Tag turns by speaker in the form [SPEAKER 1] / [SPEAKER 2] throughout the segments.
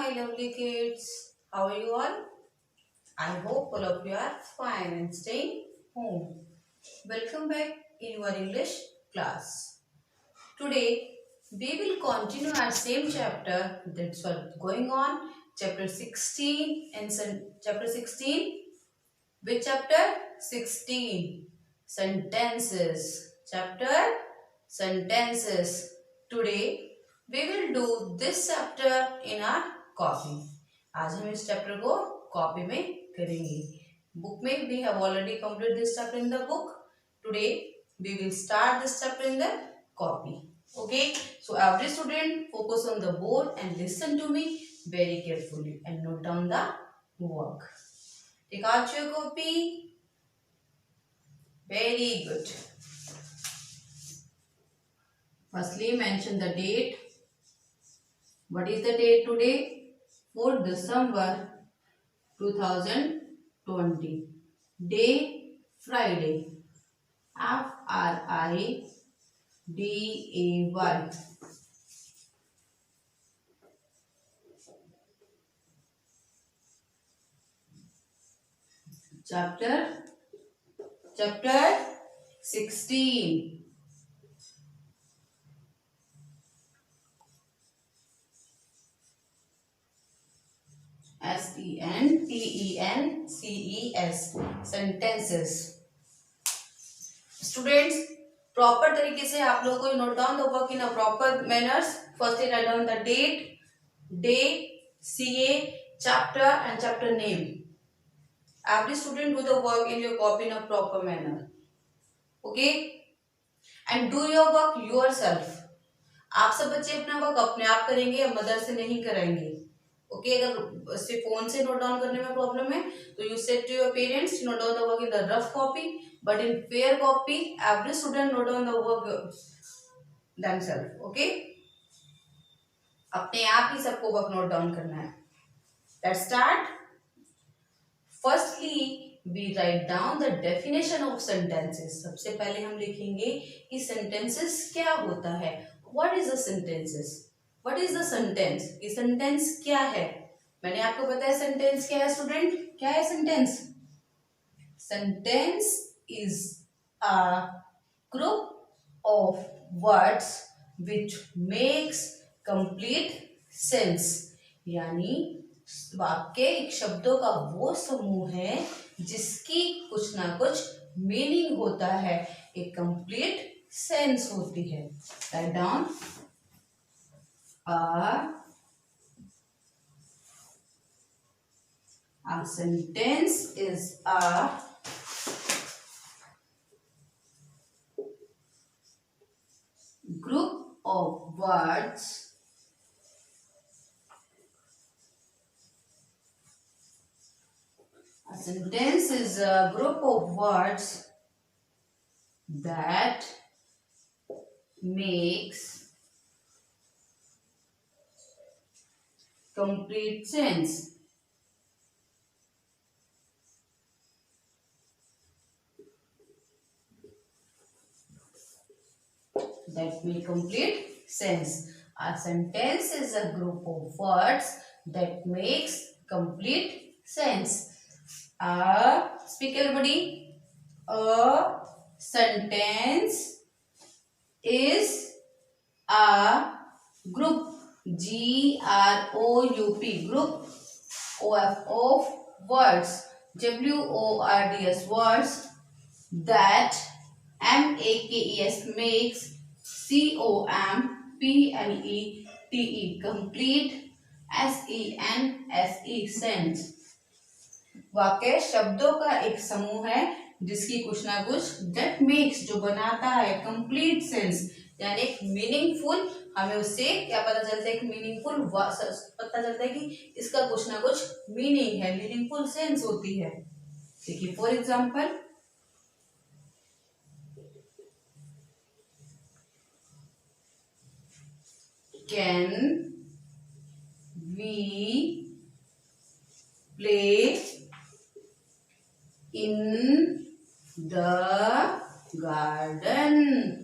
[SPEAKER 1] my lovely kids. How are you all? I hope all of you are fine and staying home. Welcome back in your English class. Today we will continue our same chapter that's what going on. Chapter 16 and chapter 16. Which chapter? 16. Sentences. Chapter Sentences. Today we will do this chapter in our copy. आज हम इस chapter को copy में करेंगे. Book में we have already completed this chapter in the book. Today we will start this chapter in the copy. Okay, so every student focus on the board and listen to me very carefully and note down the work. Take out your copy. Very good. Firstly, mention the date. What is the date today? 4th December 2020. Day Friday. Friday. Chapter 16. Sentences. Sentences. Students, proper तरीके से आप लोगों को note down the work in a proper manners. Firstly write down the date, day, CA, chapter and chapter name. Every student do the work in your copy in a proper manner. Okay? And do your work yourself. आप सब बच्चे अपना work अपने आप करेंगे या mother से नहीं कराएंगे. ओके, अगर सिर्फ फोन से नोट डाउन करने में प्रॉब्लम है तो you said to your parents note down the work in the rough copy, but in fair copy every student note down the work themselves. Okay, अपने आप ही सबको वर्क नोट डाउन करना है. Let's start. Firstly we write down the definition of sentences. सबसे पहले हम लिखेंगे कि सेंटेंसेस क्या होता है. What is the sentences? What is the sentence? ये सेंटेंस क्या है? मैंने आपको बताया सेंटेंस क्या है स्टूडेंट. क्या है sentence? Sentence is a group of words which makes complete sense. यानी वाक्य एक शब्दों का वो समूह है जिसकी कुछ ना कुछ मीनिंग होता है, एक कंप्लीट सेंस होती है. Write down. A sentence is a group of words A sentence is a group of words that makes complete sense. That make complete sense. A sentence is a group of words that makes complete sense. Speak everybody. A sentence is a group. GROUP. Group of words. WORDS. Words that MAKES makes COMPLETE complete. SENSE sense. वाक्य शब्दों का एक समूह है जिसकी कुछ ना कुछ that makes जो बनाता है complete sense यानी एक मीनिंगफुल. हमें उससे क्या पता चलता है? एक मीनिंगफुल पता चलता है कि इसका कुछ ना कुछ मीनिंग है, मीनिंगफुल सेंस होती है. देखिए for example, Can we play in the garden?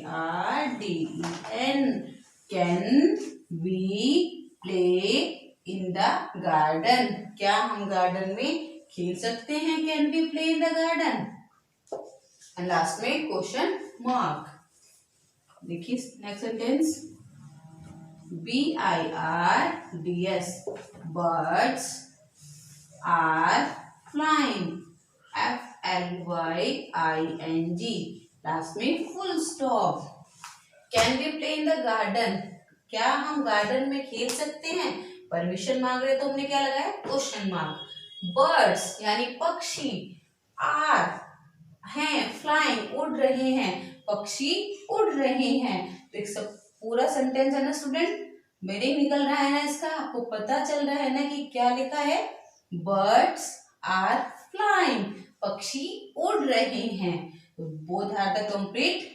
[SPEAKER 1] GARDEN. Can we play in the garden, क्या हम गार्डन में खेल सकते हैं? Can we play in the garden? And last में क्वेश्चन मार्क। देखिए next sentence, BIRDS, birds are flying, FLYING, last में full stop. Can we play in the garden, क्या हम गार्डन में खेल सकते हैं? परमिशन मांग रहे तो हमने क्या लगाया? Question mark. बर्ड्स यानी पक्षी, आर हैं, फ्लाइंग उड़ रहे हैं, पक्षी उड़ रहे हैं। तो एक सब पूरा सेंटेंस है ना स्टूडेंट, मीनिंग निकल रहा है ना इसका, आपको पता चल रहा है ना कि क्या लिखा है? बर्ड्स आर फ्लाइंग, पक्षी उड़ रहे हैं। Both are the complete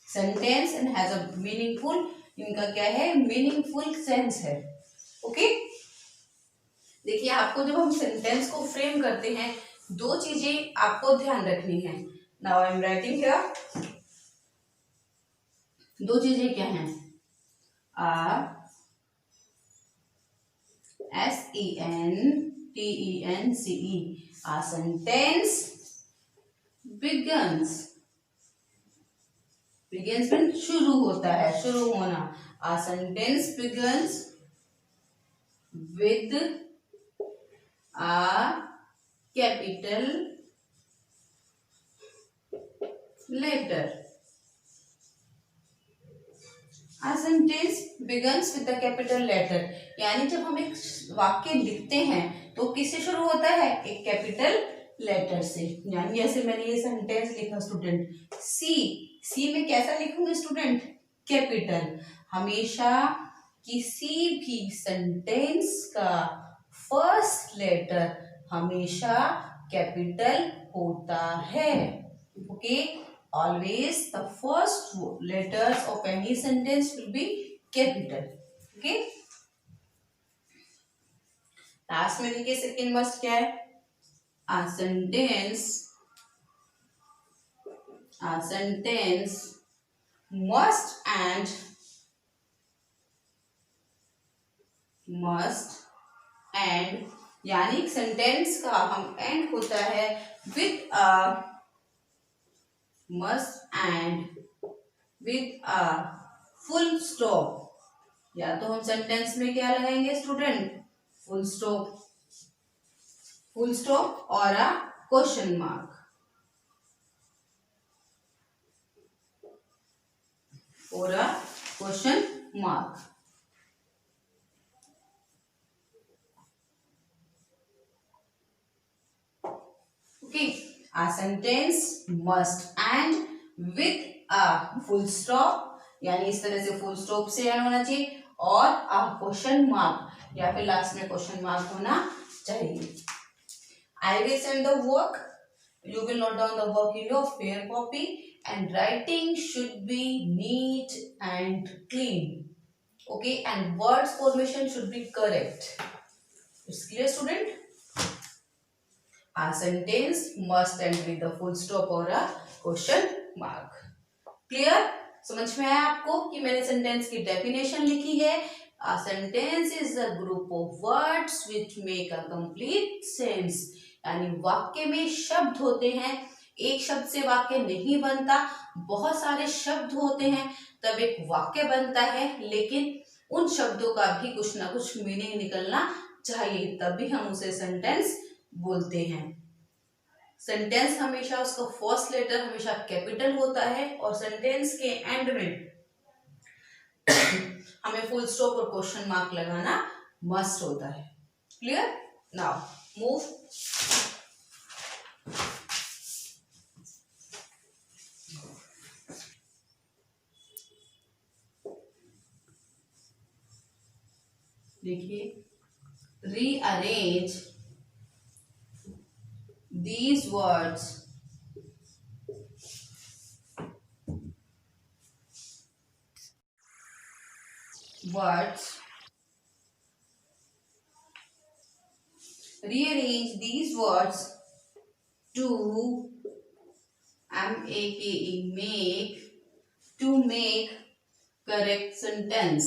[SPEAKER 1] sentence and has a meaningful, इनका क्या है? मीनिंगफुल सेंस है। ओके, देखिए आपको जब हम सेंटेंस को फ्रेम करते हैं, दो चीजें आपको ध्यान रखनी है। Now I am writing here, दो चीजें क्या हैं? SENTENCE, a sentence begins, begins में शुरू होता है, शुरू होना। A sentence begins with a capital letter. A sentence begins with the capital letter, यानी जब हम एक वाक्य लिखते हैं तो किससे शुरू होता है? एक कैपिटल लेटर से। यानी जैसे मैंने ये सेंटेंस लिखा स्टूडेंट, सी में कैसा लिखूंगे स्टूडेंट? कैपिटल। हमेशा किसी भी सेंटेंस का फर्स्ट लेटर हमेशा कैपिटल होता है। Okay, always the first letters of any sentence will be capital. Okay, last में देखिए सेकेंड मस्ट क्या है? a sentence must and यानी सेंटेंस का हम एंड होता है with a must and with a full stop, या तो हम सेंटेंस में क्या लगाएंगे स्टूडेंट? फुल स्टॉप और अ क्वेश्चन मार्क, और a question mark. Okay, a sentence must end with a full stop, यानी इस तरह से फुल स्टॉप से एंड होना चाहिए, और a क्वेश्चन मार्क, या फिर लास्ट में क्वेश्चन मार्क होना चाहिए। I will send the work, you will note down the work in your fair copy, and writing should be neat and clean. Okay, and words formation should be correct. It's clear student? A sentence must end with a full stop or a question mark. Clear? समझ में आया आपको कि मैंने sentence की definition लिखी है? A sentence is a group of words which make a complete sense. यानी वाक्य में शब्द होते हैं, एक शब्द से वाक्य नहीं बनता, बहुत सारे शब्द होते हैं तब एक वाक्य बनता है, लेकिन उन शब्दों का भी कुछ ना कुछ मीनिंग निकलना चाहिए, तभी हम उसे सेंटेंस बोलते हैं। सेंटेंस हमेशा उसका फर्स्ट लेटर हमेशा कैपिटल होता है, और सेंटेंस के एंड में हमें फुल स्टॉप और क्वेश्चन मार्क लगाना मस्ट होता है। क्लियर? Now move. देखिए, rearrange these words rearrange these words to make correct sentence.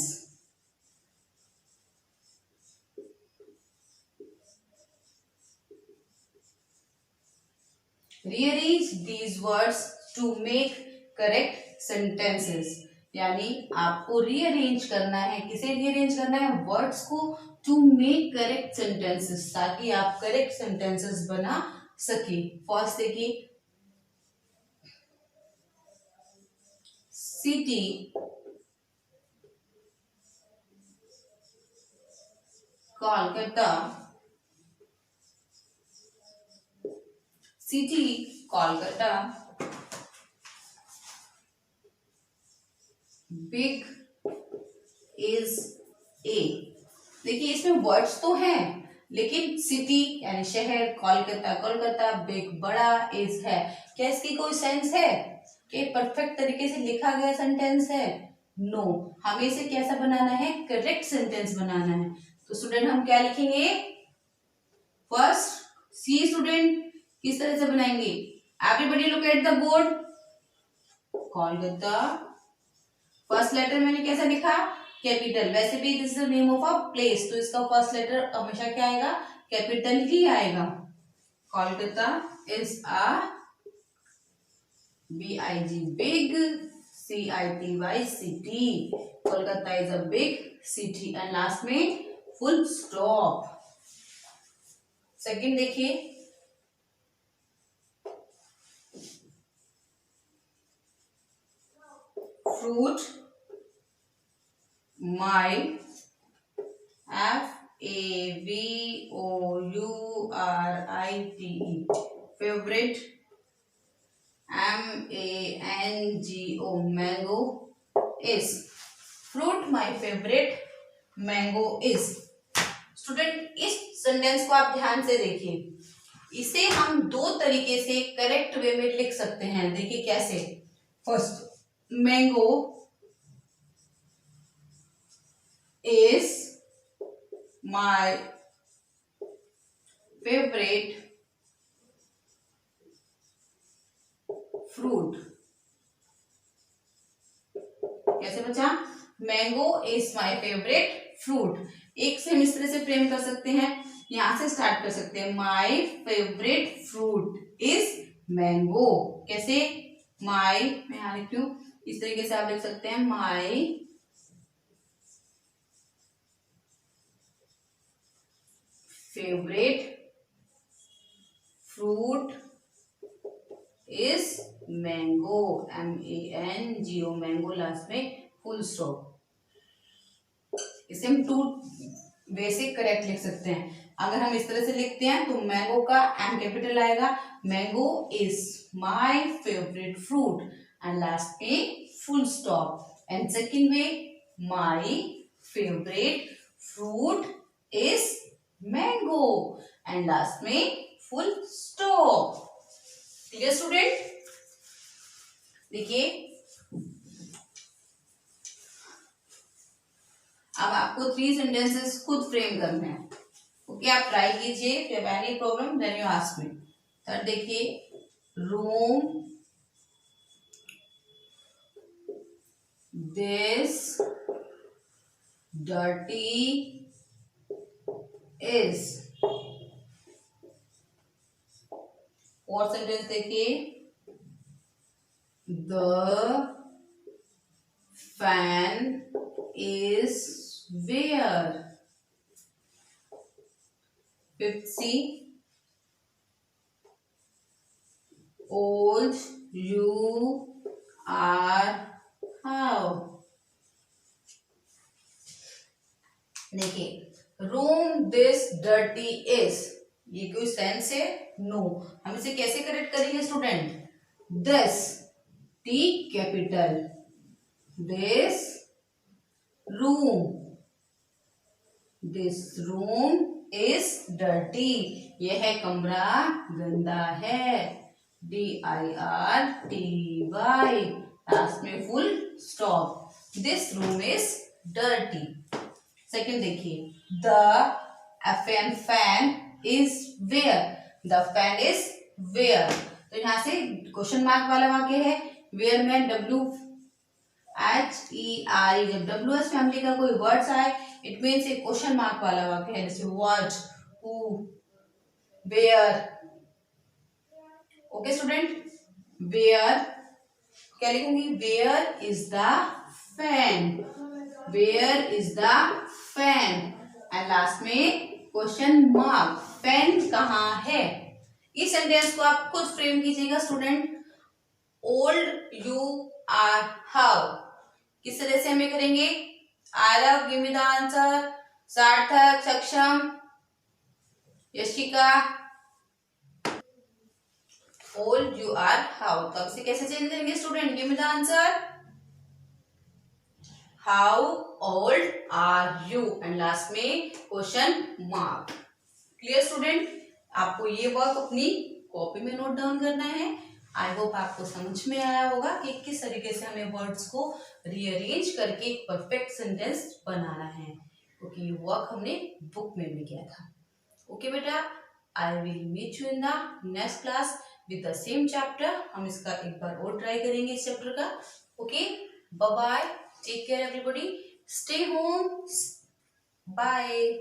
[SPEAKER 1] Rearrange these words to make correct sentences, यानी आपको रीअरेंज करना है। किसे रीअरेंज करना है? वर्ड्स को, टू मेक करेक्ट सेंटेंसेस, ताकि आप करेक्ट सेंटेंसेस बना सके। फर्स्ट देखिए, city Kolkata, city Kolkata, big is a. देखिए इसमें वर्ड्स तो हैं, लेकिन सिटी यानी शहर, कोलकाता कोलकाता, बिग बड़ा, इज है। क्या इसकी कोई सेंस है कि परफेक्ट तरीके से लिखा गया सेंटेंस है? नो। हमें इसे कैसा बनाना है? करेक्ट सेंटेंस बनाना है। तो स्टूडेंट हम क्या लिखेंगे? फर्स्ट सी स्टूडेंट किस तरह से बनाएंगे? Everybody look at the board. Kolkata, first letter मैंने कैसा लिखा? कैपिटल। वैसे भी this is the name of a place, तो इसका फर्स्ट लेटर हमेशा क्या आएगा? कैपिटल ही आएगा। Kolkata is a B-I-G, big, C-I-T-Y, city. Kolkata is a big city, and last में फुल स्टॉप। सेकंड देखिए, fruit, my, F-A-V-O-U-R-I-T-E, favorite, M-A-N-G-O, mango is, fruit my favorite, mango is। Student इस sentence को आप ध्यान से देखिए, इसे हम दो तरीके से करेक्ट वे में लिख सकते हैं। देखिए कैसे? First, mango is my favourite fruit. कैसे बचा? Mango is my favourite fruit. एक से हम इस तरह से फ्रेम कर सकते हैं, यहां से स्टार्ट कर सकते हैं, my favourite fruit is mango. कैसे? माय, मैं यहां लिखती हूं, इस तरीके से आप लिख सकते हैं, my favourite fruit is mango, M-A-N-G-O, mango, last में फुल स्टॉप। इसे हम टू वे से करेक्ट लिख सकते हैं। अगर हम इस तरह से लिखते हैं तो मैंगो का एम कैपिटल आएगा, mango is my favourite fruit, and last में full stop. And second way, my favourite fruit is mango, and last में फुल स्टॉप। Clear student? देखिए अब आपको 3 सेंटेंसेस खुद फ्रेम करने हैं। ओके, आप ट्राई कीजिए। If you have any problem then you ask me. Third देखिए, रूम दिस डर्टी इज। और सेंटेंस देखिए, the fan is where। Fifth C, old you are how। देखिए, room this dirty is, ये कोई sense है? No. हम इसे कैसे करेक्ट करेंगे student? this, T capital, this room, this room is dirty, यह कमरा गंदा है, D-I-R-T-Y, लास्ट में full stop. this room is dirty। Second देखिए, the fan fan is where, the fan is where। तो यहां से क्वेश्चन मार्क वाला वाक्य है, where में WHERE, जब WH फैमिली का कोई वर्ड्स आए इट मीन्स एक क्वेश्चन मार्क वाला वाक्य है, जैसे what, who, where, okay student, where क्या लिखूंगी, where is the fan, where is the fan, and last में क्वेश्चन मार्क, फैन कहाँ है। इस सेंटेंस को आप खुद फ्रेम कीजिएगा student. Old you are how, किस तरह से हमें करेंगे, Aarav give me the answer, Sarthak, Saksham, Yashika, old you are how, तो अब से कैसे चेंज करेंगे student, give me the answer, how old are you, and last में क्वेश्चन मार्क। क्लियर स्टूडेंट, आपको ये वर्क अपनी कॉपी में नोट डाउन करना है। आई होप आपको समझ में आया होगा कि किस तरीके से हमें वर्ड्स को रीअरेंज करके एक परफेक्ट सेंटेंस बनाना है, क्योंकि ये वर्क हमने बुक में भी किया था। ओके बेटा, I will meet you in the next class with the same chapter. हम इसका एक बार और ट्राई करेंगे इस चैप्टर का। Okay, bye bye, take care everybody, stay home, bye.